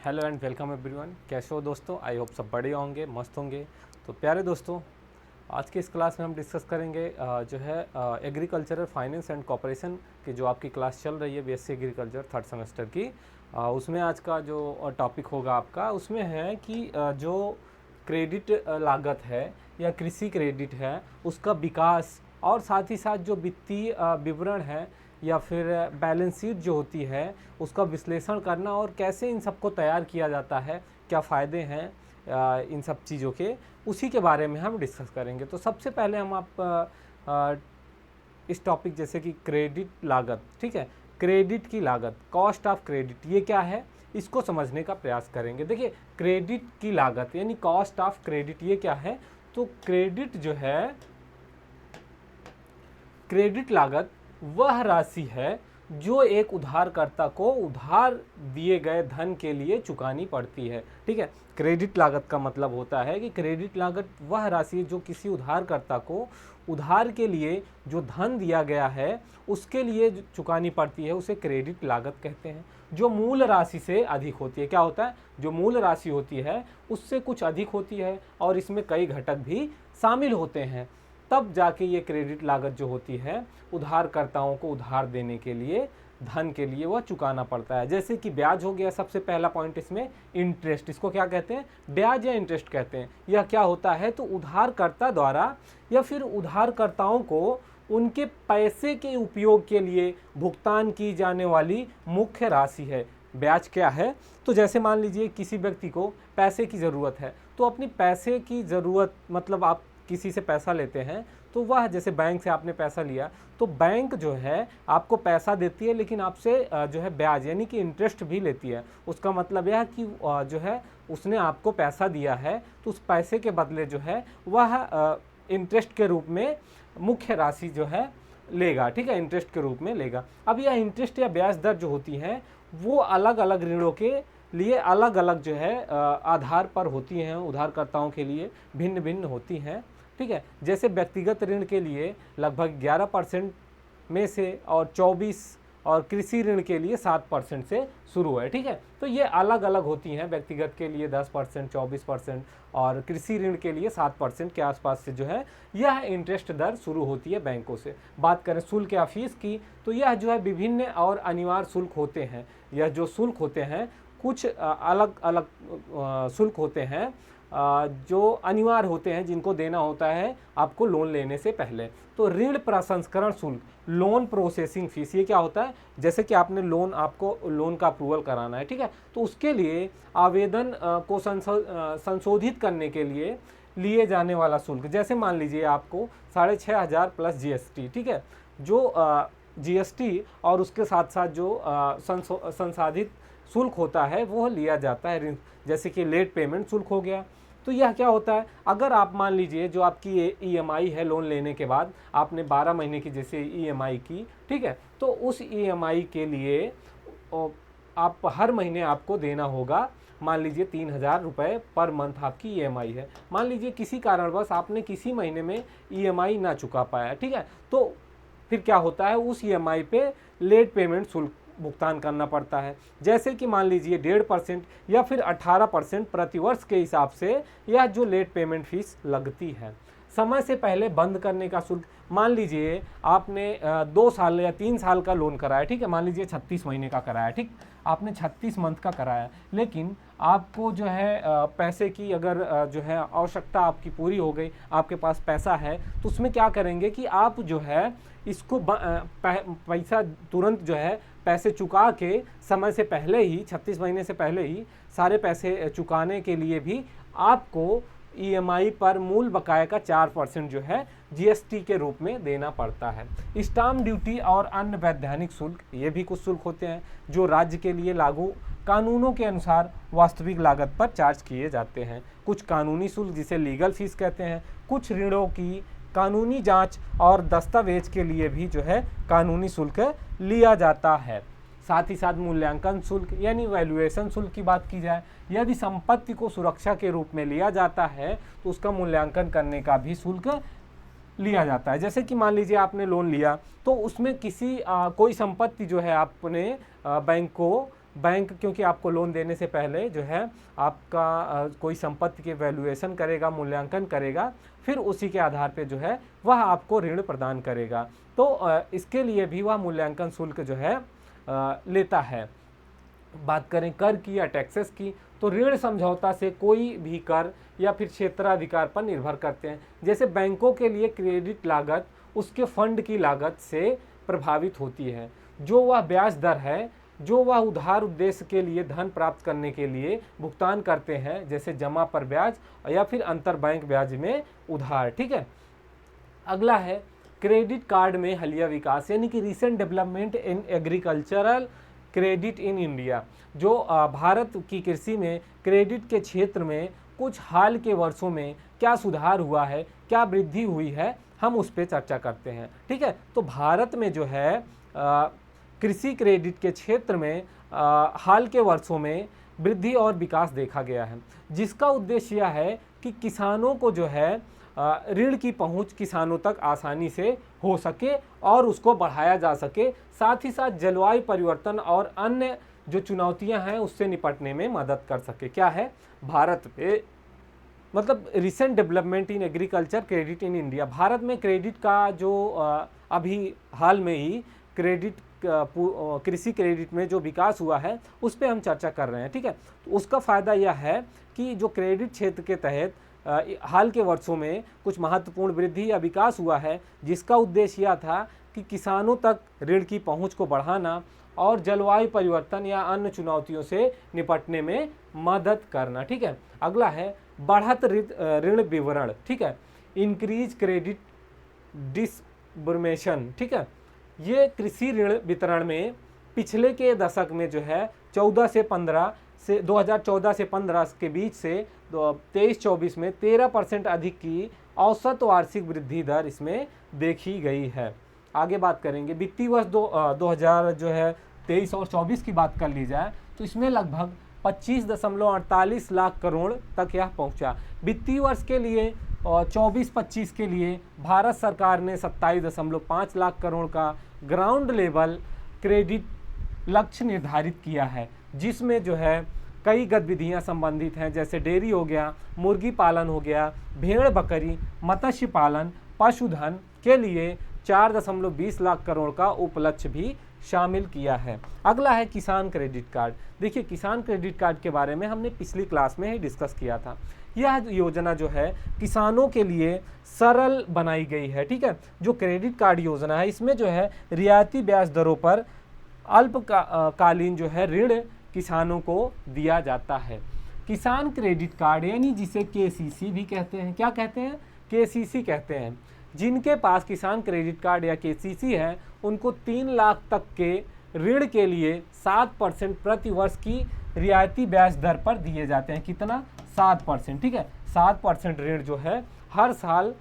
Hello and welcome everyone. कैसे हो दोस्तों? आई होप सब बढ़िया होंगे, मस्त होंगे। तो प्यारे दोस्तों, आज की इस क्लास में हम डिस्कस करेंगे जो है एग्रीकल्चरल फाइनेंस एंड कॉर्पोरेशन की जो आपकी क्लास चल रही है बीएससी एग्रीकल्चर थर्ड सेमेस्टर की। उसमें आज का जो टॉपिक होगा आपका उसमें है कि जो क्रेडिट लागत है या कृषि क्रेडिट है उसका विकास, और साथ ही साथ जो वित्तीय विवरण है या फिर बैलेंस शीट जो होती है उसका विश्लेषण करना, और कैसे इन सबको तैयार किया जाता है, क्या फ़ायदे हैं इन सब चीज़ों के, उसी के बारे में हम डिस्कस करेंगे। तो सबसे पहले हम इस टॉपिक जैसे कि क्रेडिट लागत, ठीक है, क्रेडिट की लागत, कॉस्ट ऑफ क्रेडिट, ये क्या है इसको समझने का प्रयास करेंगे। देखिए, क्रेडिट की लागत यानी कॉस्ट ऑफ क्रेडिट ये क्या है। तो क्रेडिट जो है, क्रेडिट लागत वह राशि है जो एक उधारकर्ता को उधार दिए गए धन के लिए चुकानी पड़ती है। ठीक है, क्रेडिट लागत का मतलब होता है कि क्रेडिट लागत वह राशि जो किसी उधारकर्ता को उधार के लिए जो धन दिया गया है उसके लिए चुकानी पड़ती है, उसे क्रेडिट लागत कहते हैं। जो मूल राशि से अधिक होती है, क्या होता है, जो मूल राशि होती है उससे कुछ अधिक होती है और इसमें कई घटक भी शामिल होते हैं, तब जाके ये क्रेडिट लागत जो होती है उधारकर्ताओं को उधार देने के लिए, धन के लिए वह चुकाना पड़ता है। जैसे कि ब्याज हो गया सबसे पहला पॉइंट इसमें, इंटरेस्ट, इसको क्या कहते हैं, ब्याज या इंटरेस्ट कहते हैं। यह क्या होता है, तो उधारकर्ता द्वारा या फिर उधारकर्ताओं को उनके पैसे के उपयोग के लिए भुगतान की जाने वाली मुख्य राशि है। ब्याज क्या है, तो जैसे मान लीजिए किसी व्यक्ति को पैसे की ज़रूरत है, तो अपनी पैसे की ज़रूरत मतलब आप किसी से पैसा लेते हैं तो वह, जैसे बैंक से आपने पैसा लिया तो बैंक जो है आपको पैसा देती है, लेकिन आपसे जो है ब्याज यानी कि इंटरेस्ट भी लेती है। उसका मतलब यह है कि जो है उसने आपको पैसा दिया है तो उस पैसे के बदले जो है वह इंटरेस्ट के रूप में मुख्य राशि जो है लेगा। ठीक है, इंटरेस्ट के रूप में लेगा। अब यह इंटरेस्ट या ब्याज दर जो होती है वो अलग अलग ऋणों के लिए अलग अलग जो है आधार पर होती हैं, उधारकर्ताओं के लिए भिन्न भिन्न होती हैं। ठीक है, जैसे व्यक्तिगत ऋण के लिए लगभग 11% में से और 24, और कृषि ऋण के लिए 7% से शुरू है। ठीक है, तो ये अलग अलग होती हैं, व्यक्तिगत के लिए 10%, 24% और कृषि ऋण के लिए 7% के आसपास से जो है यह इंटरेस्ट दर शुरू होती है बैंकों से। बात करें शुल्क या फीस की, तो यह जो है विभिन्न और अनिवार्य शुल्क होते हैं। यह जो शुल्क होते हैं कुछ अलग अलग शुल्क होते हैं जो अनिवार्य होते हैं, जिनको देना होता है आपको लोन लेने से पहले। तो ऋण प्रसंस्करण शुल्क, लोन प्रोसेसिंग फीस, ये क्या होता है, जैसे कि आपने आपको लोन का अप्रूवल कराना है, ठीक है, तो उसके लिए आवेदन को संशोधित करने के लिए जाने वाला शुल्क। जैसे मान लीजिए आपको 6,500 प्लस जीएसटी, ठीक है, जो जीएसटी और उसके साथ साथ जो संसाधित शुल्क होता है वो लिया जाता है ऋण, जैसे कि लेट पेमेंट शुल्क हो गया। तो यह क्या होता है, अगर आप मान लीजिए जो आपकी ईएमआई है लोन लेने के बाद आपने 12 महीने की जैसे ईएमआई की, ठीक है, तो उस ईएमआई के लिए आप हर महीने आपको देना होगा, मान लीजिए 3,000 रुपये पर मंथ आपकी ईएमआई है। मान लीजिए किसी कारणवश आपने किसी महीने में ईएमआई ना चुका पाया, ठीक है, तो फिर क्या होता है, उस ईएमआई पे लेट पेमेंट शुल्क भुगतान करना पड़ता है। जैसे कि मान लीजिए 1.5% या फिर 18% प्रतिवर्ष के हिसाब से यह जो लेट पेमेंट फीस लगती है। समय से पहले बंद करने का शुल्क, मान लीजिए आपने 2 साल या 3 साल का लोन कराया, ठीक है, मान लीजिए 36 महीने का कराया, ठीक, आपने 36 मंथ का कराया, लेकिन आपको जो है पैसे की अगर जो है आवश्यकता आपकी पूरी हो गई, आपके पास पैसा है, तो उसमें क्या करेंगे कि आप जो है इसको पैसा तुरंत जो है पैसे चुका के समय से पहले ही, 36 महीने से पहले ही सारे पैसे चुकाने के लिए भी आपको ईएमआई पर मूल बकाया का 4% जो है जीएसटी के रूप में देना पड़ता है। स्टाम्प ड्यूटी और अन्य वैधानिक शुल्क, ये भी कुछ शुल्क होते हैं जो राज्य के लिए लागू कानूनों के अनुसार वास्तविक लागत पर चार्ज किए जाते हैं। कुछ कानूनी शुल्क जिसे लीगल फीस कहते हैं, कुछ ऋणों की कानूनी जांच और दस्तावेज के लिए भी जो है कानूनी शुल्क लिया जाता है। साथ ही साथ मूल्यांकन शुल्क यानी वैल्यूएशन शुल्क की बात की जाए, यदि संपत्ति को सुरक्षा के रूप में लिया जाता है तो उसका मूल्यांकन करने का भी शुल्क लिया जाता है। जैसे कि मान लीजिए आपने लोन लिया तो उसमें किसी कोई संपत्ति जो है आपने बैंक को बैंक क्योंकि आपको लोन देने से पहले जो है आपका कोई संपत्ति के वैल्यूएशन करेगा, मूल्यांकन करेगा, फिर उसी के आधार पे जो है वह आपको ऋण प्रदान करेगा। तो इसके लिए भी वह मूल्यांकन शुल्क जो है लेता है। बात करें कर की या टैक्सेस की, तो ऋण समझौता से कोई भी कर या फिर क्षेत्राधिकार पर निर्भर करते हैं। जैसे बैंकों के लिए क्रेडिट लागत उसके फंड की लागत से प्रभावित होती है। जो वह ब्याज दर है जो वह उधार उद्देश्य के लिए धन प्राप्त करने के लिए भुगतान करते हैं, जैसे जमा पर ब्याज या फिर अंतर बैंक ब्याज में उधार। ठीक है, अगला है क्रेडिट कार्ड में हालिया विकास, यानी कि recent development in agricultural credit in India. जो भारत की कृषि में क्रेडिट के क्षेत्र में कुछ हाल के वर्षों में क्या सुधार हुआ है, क्या वृद्धि हुई है, हम उस पर चर्चा करते हैं। ठीक है, तो भारत में जो है कृषि क्रेडिट के क्षेत्र में हाल के वर्षों में वृद्धि और विकास देखा गया है, जिसका उद्देश्य यह है कि किसानों को जो है ऋण की पहुंच किसानों तक आसानी से हो सके और उसको बढ़ाया जा सके, साथ ही साथ जलवायु परिवर्तन और अन्य जो चुनौतियां हैं उससे निपटने में मदद कर सके। क्या है, भारत पे मतलब recent development in agriculture credit in India, Bharat में क्रेडिट का जो अभी हाल में ही क्रेडिट कृषि क्रेडिट में जो विकास हुआ है उस पर हम चर्चा कर रहे हैं। ठीक है, तो उसका फ़ायदा यह है कि जो क्रेडिट क्षेत्र के तहत हाल के वर्षों में कुछ महत्वपूर्ण वृद्धि या विकास हुआ है, जिसका उद्देश्य यह था कि किसानों तक ऋण की पहुंच को बढ़ाना और जलवायु परिवर्तन या अन्य चुनौतियों से निपटने में मदद करना। ठीक है, अगला है बढ़त ऋण विवरण। ठीक है, इंक्रीज क्रेडिट डिसबर्मेशन। ठीक है, ये कृषि ऋण वितरण में पिछले के दशक में जो है 2014 से 15 के बीच से 23-24 में 13% अधिक की औसत वार्षिक वृद्धि दर इसमें देखी गई है। आगे बात करेंगे वित्तीय वर्ष 2000 जो है 23 और 24 की बात कर ली जाए तो इसमें लगभग 25.48 लाख करोड़ तक यह पहुंचा। वित्तीय वर्ष के लिए 24-25 के लिए भारत सरकार ने 27.5 लाख करोड़ का ग्राउंड लेवल क्रेडिट लक्ष्य निर्धारित किया है, जिसमें जो है कई गतिविधियां संबंधित हैं, जैसे डेयरी हो गया, मुर्गी पालन हो गया, भेड़ बकरी, मत्स्य पालन, पशुधन के लिए 4.20 लाख करोड़ का उपलक्ष्य भी शामिल किया है। अगला है किसान क्रेडिट कार्ड। देखिए, किसान क्रेडिट कार्ड के बारे में हमने पिछली क्लास में ही डिस्कस किया था। यह योजना जो है किसानों के लिए सरल बनाई गई है। ठीक है, जो क्रेडिट कार्ड योजना है इसमें जो है रियायती ब्याज दरों पर अल्पकालीन जो है ऋण किसानों को दिया जाता है। किसान क्रेडिट कार्ड यानी जिसे केसीसी भी कहते हैं, क्या कहते हैं, केसीसी कहते हैं, जिनके पास किसान क्रेडिट कार्ड या केसीसी है उनको 3 लाख तक के ऋण के लिए 7% प्रति वर्ष की रियायती ब्याज दर पर दिए जाते हैं। कितना, 7%। ठीक है, 7% ऋण जो है हर साल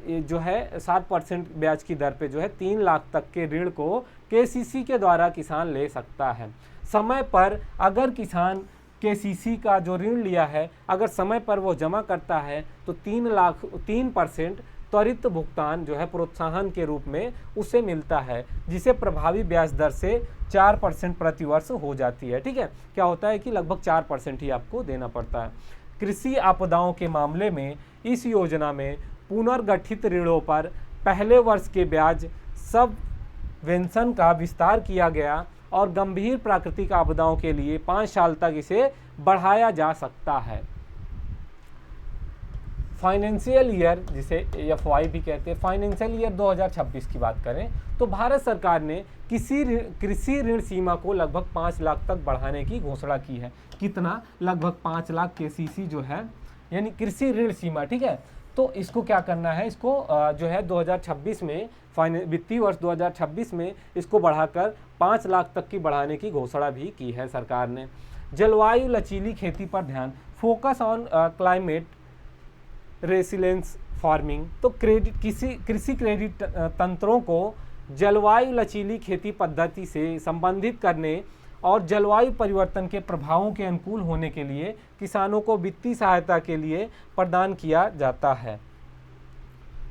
जो है 7% ब्याज की दर पे जो है 3 लाख तक के ऋण को केसीसी के द्वारा किसान ले सकता है। समय पर अगर किसान केसीसी का जो ऋण लिया है अगर समय पर वो जमा करता है तो 3% त्वरित भुगतान जो है प्रोत्साहन के रूप में उसे मिलता है, जिसे प्रभावी ब्याज दर से 4% प्रति वर्ष हो जाती है। ठीक है, क्या होता है कि लगभग 4% ही आपको देना पड़ता है। कृषि आपदाओं के मामले में इस योजना में पुनर्गठित ऋणों पर पहले वर्ष के ब्याज सबवेंशन का विस्तार किया गया और गंभीर प्राकृतिक आपदाओं के लिए 5 साल तक इसे बढ़ाया जा सकता है। फाइनेंशियल ईयर, जिसे एफवाई भी कहते हैं, फाइनेंशियल ईयर 2026 की बात करें तो भारत सरकार ने कृषि ऋण सीमा को लगभग 5 लाख तक बढ़ाने की घोषणा की है। कितना, लगभग 5 लाख केसीसी जो है यानी कृषि ऋण सीमा। ठीक है, तो इसको क्या करना है, इसको जो है 2026 में वित्तीय वर्ष 2026 में इसको बढ़ाकर 5 लाख तक की बढ़ाने की घोषणा भी की है सरकार ने। जलवायु लचीली खेती पर ध्यान, focus on climate resilience farming. तो कृषि क्रेडिट तंत्रों को जलवायु लचीली खेती पद्धति से संबंधित करने और जलवायु परिवर्तन के प्रभावों के अनुकूल होने के लिए किसानों को वित्तीय सहायता के लिए प्रदान किया जाता है।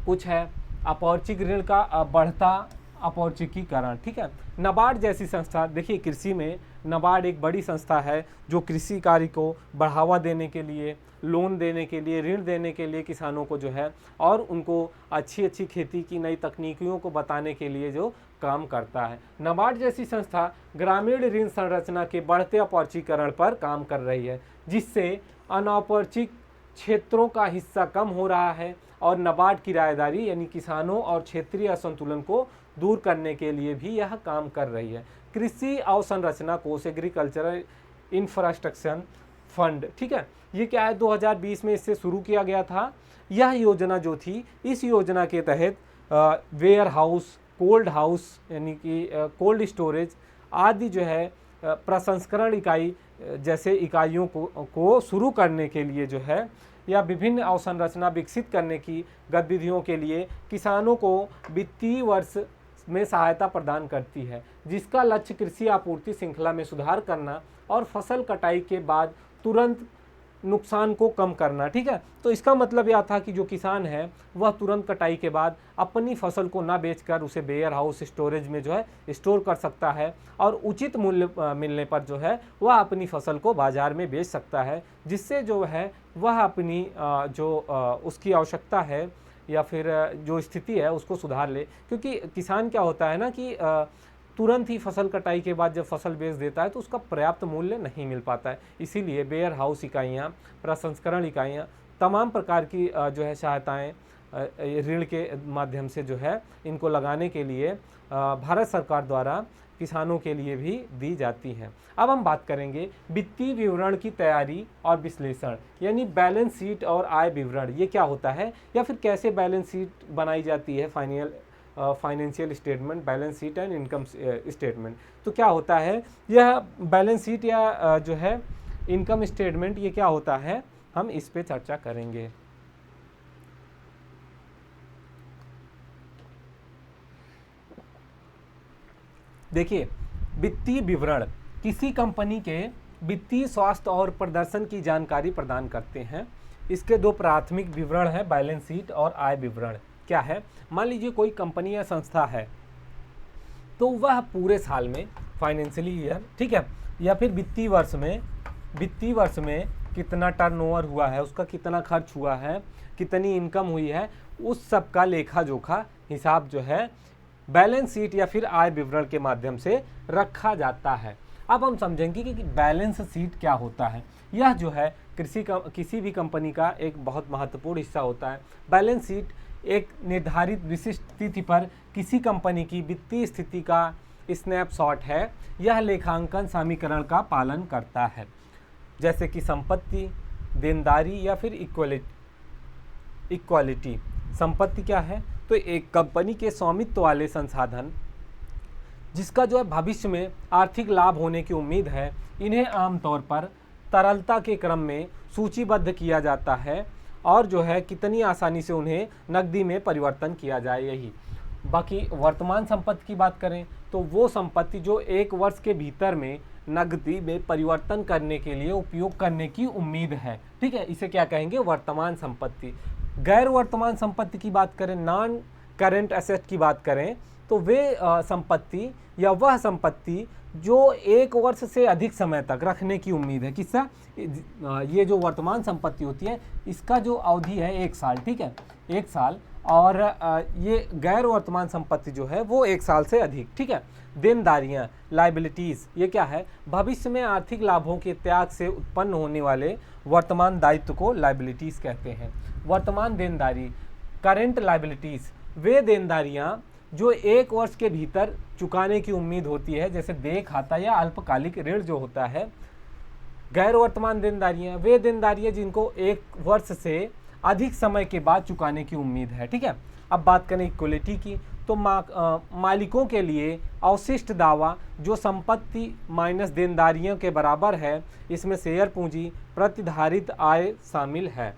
कुछ है अपौर्चिक ऋण का बढ़ता अपौचिकीकरण, ठीक है। नाबार्ड जैसी संस्था, देखिए कृषि में नाबार्ड एक बड़ी संस्था है जो कृषि कार्य को बढ़ावा देने के लिए, लोन देने के लिए, ऋण देने के लिए किसानों को जो है, और उनको अच्छी अच्छी खेती की नई तकनीकियों को बताने के लिए जो काम करता है। नाबार्ड जैसी संस्था ग्रामीण ऋण संरचना के बढ़ते अपौचिकीकरण पर काम कर रही है, जिससे अनौपचारिक क्षेत्रों का हिस्सा कम हो रहा है, और नाबार्ड की रायदारी यानी किसानों और क्षेत्रीय असंतुलन को दूर करने के लिए भी यह काम कर रही है। कृषि अवसंरचना कोष, एग्रीकल्चरल इंफ्रास्ट्रक्चर फंड, ठीक है, ये क्या है, 2020 में इससे शुरू किया गया था। यह योजना जो थी, इस योजना के तहत वेयर हाउस, कोल्ड हाउस यानी कि कोल्ड स्टोरेज आदि जो है प्रसंस्करण इकाई जैसे इकाइयों को शुरू करने के लिए जो है, या विभिन्न अवसंरचना विकसित करने की गतिविधियों के लिए किसानों को वित्तीय वर्ष में सहायता प्रदान करती है, जिसका लक्ष्य कृषि आपूर्ति श्रृंखला में सुधार करना और फसल कटाई के बाद तुरंत नुकसान को कम करना, ठीक है। तो इसका मतलब यह था कि जो किसान है वह तुरंत कटाई के बाद अपनी फसल को ना बेचकर उसे वेयर हाउस, स्टोरेज में जो है स्टोर कर सकता है, और उचित मूल्य मिलने पर जो है वह अपनी फसल को बाजार में बेच सकता है, जिससे जो है वह अपनी उसकी आवश्यकता है या फिर जो स्थिति है उसको सुधार ले। क्योंकि किसान क्या होता है ना कि तुरंत ही फसल कटाई के बाद जब फसल बेच देता है तो उसका पर्याप्त मूल्य नहीं मिल पाता है। इसीलिए वेयर हाउस इकाइयाँ, प्रसंस्करण इकाइयाँ, तमाम प्रकार की जो है सहायताएँ ऋण के माध्यम से जो है इनको लगाने के लिए भारत सरकार द्वारा किसानों के लिए भी दी जाती हैं। अब हम बात करेंगे वित्तीय विवरण की तैयारी और विश्लेषण, यानी बैलेंस शीट और आय विवरण। ये क्या होता है, या फिर कैसे बैलेंस शीट बनाई जाती है, financial statement, balance sheet and income statement. तो क्या होता है यह बैलेंस शीट या जो है इनकम स्टेटमेंट, ये क्या होता है, हम इस पे चर्चा करेंगे। देखिए, वित्तीय विवरण किसी कंपनी के वित्तीय स्वास्थ्य और प्रदर्शन की जानकारी प्रदान करते हैं। इसके दो प्राथमिक विवरण हैं, बैलेंस शीट और आय विवरण। क्या है, मान लीजिए कोई कंपनी या संस्था है, तो वह पूरे साल में, फाइनेंशियली ईयर, ठीक है, या फिर वित्तीय वर्ष में कितना टर्नओवर हुआ है, उसका कितना खर्च हुआ है, कितनी इनकम हुई है, उस सब का लेखा जोखा हिसाब जो है बैलेंस शीट या फिर आय विवरण के माध्यम से रखा जाता है। अब हम समझेंगे कि बैलेंस शीट क्या होता है। यह जो है किसी भी कंपनी का एक बहुत महत्वपूर्ण हिस्सा होता है। बैलेंस शीट एक निर्धारित विशिष्ट तिथि पर किसी कंपनी की वित्तीय स्थिति का स्नैपशॉट है। यह लेखांकन समीकरण का पालन करता है, जैसे कि संपत्ति, देनदारी या फिर इक्वालिटी। संपत्ति क्या है, तो एक कंपनी के स्वामित्व वाले संसाधन जिसका जो है भविष्य में आर्थिक लाभ होने की उम्मीद है, इन्हें आमतौर पर तरलता के क्रम में सूचीबद्ध किया जाता है, और जो है कितनी आसानी से उन्हें नकदी में परिवर्तन किया जाए, यही। बाकी वर्तमान संपत्ति की बात करें तो वो संपत्ति जो एक वर्ष के भीतर में नकदी में परिवर्तन करने के लिए उपयोग करने की उम्मीद है, ठीक है, इसे क्या कहेंगे, वर्तमान संपत्ति। गैर वर्तमान संपत्ति की बात करें, नॉन करेंट एसेट की बात करें, तो वे संपत्ति या वह संपत्ति जो एक वर्ष से अधिक समय तक रखने की उम्मीद है। किसका, ये जो वर्तमान संपत्ति होती है इसका जो अवधि है 1 साल, ठीक है, 1 साल, और ये गैर वर्तमान संपत्ति जो है वो 1 साल से अधिक, ठीक है। देनदारियां, लायबिलिटीज़, ये क्या है, भविष्य में आर्थिक लाभों के त्याग से उत्पन्न होने वाले वर्तमान दायित्व को लायबिलिटीज़ कहते हैं। वर्तमान देनदारी, करेंट लायबिलिटीज़, वे देनदारियां जो 1 वर्ष के भीतर चुकाने की उम्मीद होती है, जैसे देय खाता या अल्पकालिक ऋण जो होता है। गैर वर्तमान देनदारियां, वे देनदारियां जिनको 1 वर्ष से अधिक समय के बाद चुकाने की उम्मीद है, ठीक है। अब बात करें इक्विटी की, तो मालिकों के लिए अवशिष्ट दावा जो संपत्ति माइनस देनदारियों के बराबर है, इसमें शेयर पूंजी, प्रतिधारित आय शामिल है।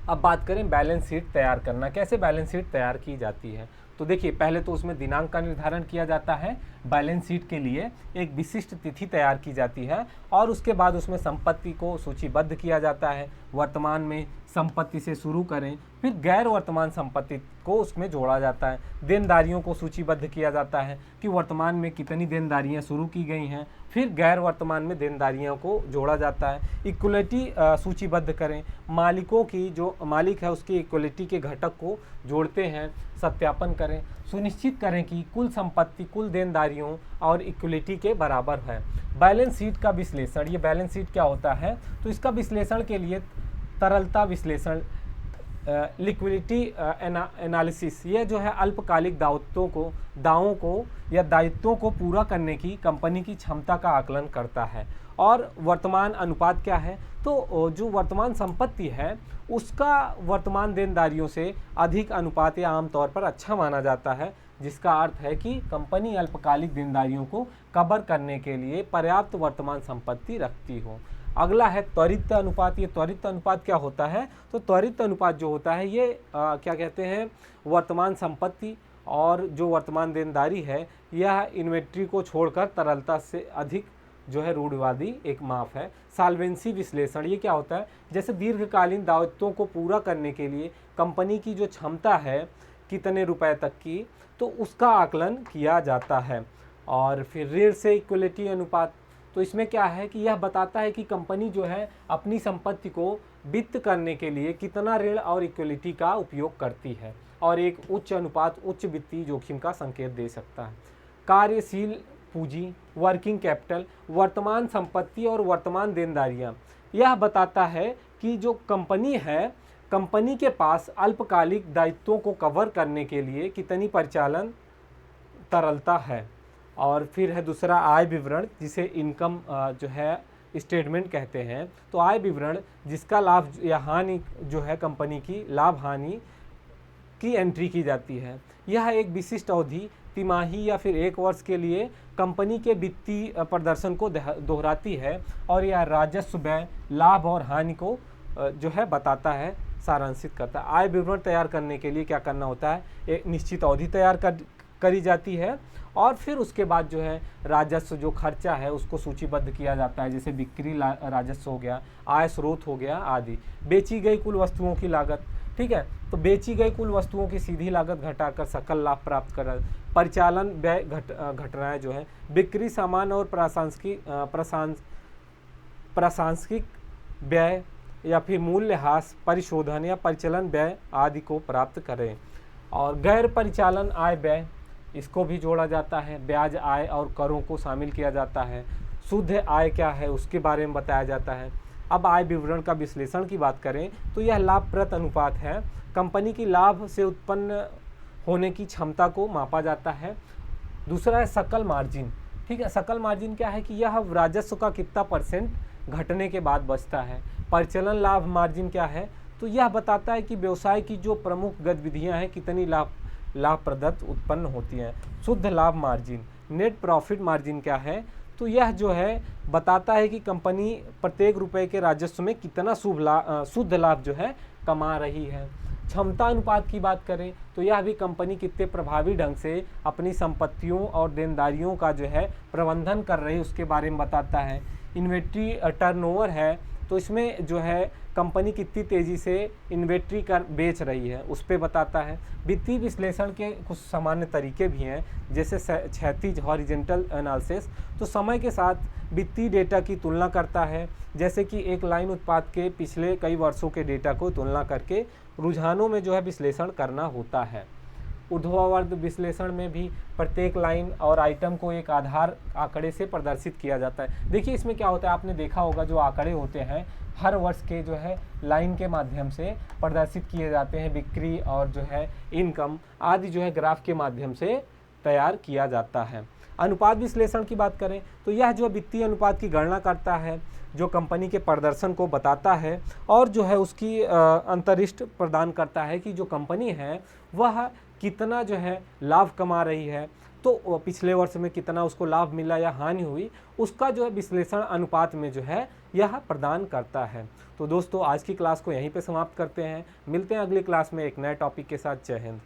अब बात करें बैलेंस शीट तैयार करना, कैसे बैलेंस शीट तैयार की जाती है। तो देखिए, पहले तो उसमें दिनांक का निर्धारण किया जाता है, बैलेंस शीट के लिए एक विशिष्ट तिथि तैयार की जाती है और उसके बाद उसमें संपत्ति को सूचीबद्ध किया जाता है। वर्तमान में संपत्ति से शुरू करें, फिर गैर वर्तमान संपत्ति को उसमें जोड़ा जाता है। देनदारियों को सूचीबद्ध किया जाता है कि वर्तमान में कितनी देनदारियां शुरू की गई हैं, फिर गैर वर्तमान में देनदारियों को जोड़ा जाता है। इक्वलिटी सूचीबद्ध करें, मालिकों की जो मालिक है उसकी इक्वलिटी के घटक को जोड़ते हैं। सत्यापन करें, सुनिश्चित करें कि कुल संपत्ति कुल देनदारियों और इक्वलिटी के बराबर है। बैलेंस शीट का विश्लेषण, ये बैलेंस शीट क्या होता है, तो इसका विश्लेषण के लिए तरलता विश्लेषण, लिक्विडिटी एनालिसिस, ये जो है अल्पकालिक दावों को या दायित्वों को पूरा करने की कंपनी की क्षमता का आकलन करता है। और वर्तमान अनुपात क्या है, तो जो वर्तमान संपत्ति है उसका वर्तमान देनदारियों से अधिक अनुपात या आमतौर पर अच्छा माना जाता है, जिसका अर्थ है कि कंपनी अल्पकालिक देनदारियों को कवर करने के लिए पर्याप्त वर्तमान संपत्ति रखती हो। अगला है त्वरित अनुपात। ये त्वरित अनुपात क्या होता है, तो त्वरित अनुपात जो होता है ये क्या कहते हैं, वर्तमान संपत्ति और जो वर्तमान देनदारी है यह इन्वेंट्री को छोड़कर तरलता से अधिक जो है रूढ़िवादी एक माप है। सॉल्वेंसी विश्लेषण, ये क्या होता है, जैसे दीर्घकालीन दायित्वों को पूरा करने के लिए कंपनी की जो क्षमता है कितने रुपए तक की, तो उसका आकलन किया जाता है। और फिर ऋण से इक्वलिटी अनुपात, तो इसमें क्या है कि यह बताता है कि कंपनी जो है अपनी संपत्ति को वित्त करने के लिए कितना ऋण और इक्वलिटी का उपयोग करती है, और एक उच्च अनुपात उच्च वित्तीय जोखिम का संकेत दे सकता है। कार्यशील पूंजी, वर्किंग कैपिटल, वर्तमान संपत्ति और वर्तमान देनदारियां, यह बताता है कि जो कंपनी है, कंपनी के पास अल्पकालिक दायित्वों को कवर करने के लिए कितनी परिचालन तरलता है। और फिर है दूसरा आय विवरण, जिसे इनकम जो है स्टेटमेंट कहते हैं। तो आय विवरण जिसका लाभ या हानि जो है कंपनी की लाभ हानि की एंट्री की जाती है। यह एक विशिष्ट अवधि, तिमाही या फिर एक वर्ष के लिए कंपनी के वित्तीय प्रदर्शन को दोहराती है और यह राजस्व, व्यय, लाभ और हानि को जो है बताता है, सारांशित करता है। आय विवरण तैयार करने के लिए क्या करना होता है, एक निश्चित अवधि तैयार करी जाती है और फिर उसके बाद जो है राजस्व जो खर्चा है उसको सूचीबद्ध किया जाता है, जैसे बिक्री राजस्व हो गया, आय स्रोत हो गया आदि। बेची गई कुल वस्तुओं की लागत, ठीक है, तो बेची गई कुल वस्तुओं की सीधी लागत घटाकर सकल लाभ प्राप्त कर। परिचालन व्यय घटनाएं जो है बिक्री, सामान और प्रशासनिक व्यय या फिर मूल्यह्रास, परिशोधन या परिचालन व्यय आदि को प्राप्त करें। और गैर परिचालन आय व्यय, इसको भी जोड़ा जाता है। ब्याज आय और करों को शामिल किया जाता है। शुद्ध आय क्या है उसके बारे में बताया जाता है। अब आय विवरण का विश्लेषण की बात करें तो यह लाभप्रद अनुपात है, कंपनी की लाभ से उत्पन्न होने की क्षमता को मापा जाता है। दूसरा है सकल मार्जिन, ठीक है, सकल मार्जिन क्या है कि यह राजस्व का कितना % घटने के बाद बचता है। परिचालन लाभ मार्जिन क्या है, तो यह बताता है कि व्यवसाय की जो प्रमुख गतिविधियां हैं कितनी लाभप्रद उत्पन्न होती हैं। शुद्ध लाभ मार्जिन, नेट प्रॉफिट मार्जिन क्या है, तो यह जो है बताता है कि कंपनी प्रत्येक रुपए के राजस्व में कितना शुद्ध लाभ जो है कमा रही है। क्षमता अनुपात की बात करें तो यह भी कंपनी कितने प्रभावी ढंग से अपनी संपत्तियों और देनदारियों का जो है प्रबंधन कर रही है उसके बारे में बताता है। इन्वेंट्री टर्नओवर है, तो इसमें जो है कंपनी कितनी तेज़ी से इन्वेंट्री कर बेच रही है उस पर बताता है। वित्तीय विश्लेषण के कुछ सामान्य तरीके भी हैं, जैसे क्षैतिज हॉरिजेंटल एनालिसिस, तो समय के साथ वित्तीय डेटा की तुलना करता है, जैसे कि एक लाइन उत्पाद के पिछले कई वर्षों के डेटा को तुलना करके रुझानों में जो है विश्लेषण करना होता है। ऊर्ध्वाधर विश्लेषण में भी प्रत्येक लाइन और आइटम को एक आधार आंकड़े से प्रदर्शित किया जाता है। देखिए इसमें क्या होता है, आपने देखा होगा जो आंकड़े होते हैं हर वर्ष के जो है लाइन के माध्यम से प्रदर्शित किए जाते हैं। बिक्री और जो है इनकम आदि जो है ग्राफ के माध्यम से तैयार किया जाता है। अनुपात विश्लेषण की बात करें तो यह जो वित्तीय अनुपात की गणना करता है, जो कंपनी के प्रदर्शन को बताता है और जो है उसकी अंतर्दृष्टि प्रदान करता है कि जो कंपनी है वह कितना जो है लाभ कमा रही है, तो पिछले वर्ष में कितना उसको लाभ मिला या हानि हुई, उसका जो है विश्लेषण अनुपात में जो है यह प्रदान करता है। तो दोस्तों आज की क्लास को यहीं पे समाप्त करते हैं, मिलते हैं अगली क्लास में एक नए टॉपिक के साथ। जय हिंद।